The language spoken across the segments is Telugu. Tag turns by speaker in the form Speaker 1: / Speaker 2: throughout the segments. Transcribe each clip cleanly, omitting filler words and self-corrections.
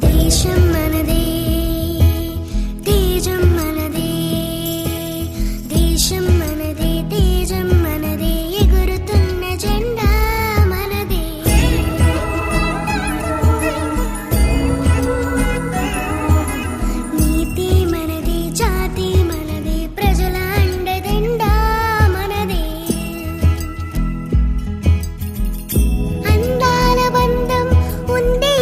Speaker 1: దేశం మనదే తేజం మనదే దేశం మనదే తేజం మనదే ఎగురుతున్న జెండా మనదే నీతి మనదే జాతి మనదే ప్రజల అండదండా మనదే అందాల బంధం ఉంది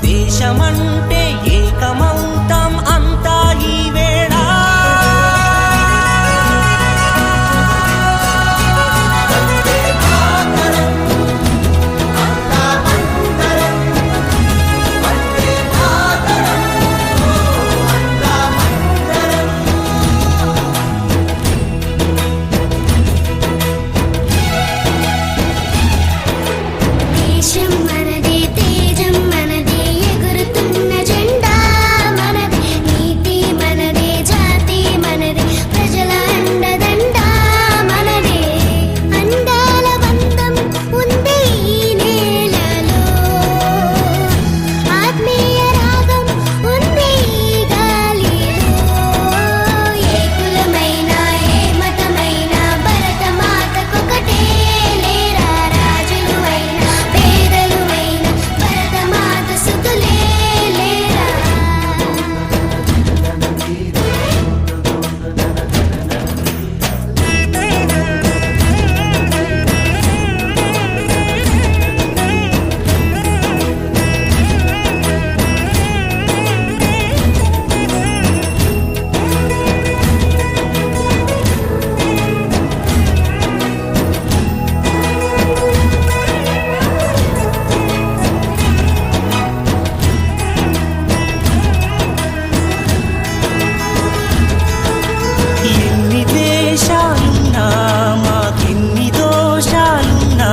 Speaker 2: దేశమంటే ఏకమౌతం అంతా ఈ వేళ
Speaker 1: దేశం మనదే తేజం మనదే ఎగురుతున్న జెండా మనదే నీతి మనదే జాతి మనదే ప్రజల అండదండా మనదే అందాల బంధం ఉంది ఈ నేలలో ఆత్మీయ రాగం ఉంది ఈ గాలిలో ఏ కులమైన ఏ మతమైన భరత మాతకొకటే లేరా రాజులు అయినా పేదలు అయినా భరత మాత సుతులే లేరా
Speaker 2: ఎన్ని దేశాలున్నా మాకెన్ని దోషాలున్నా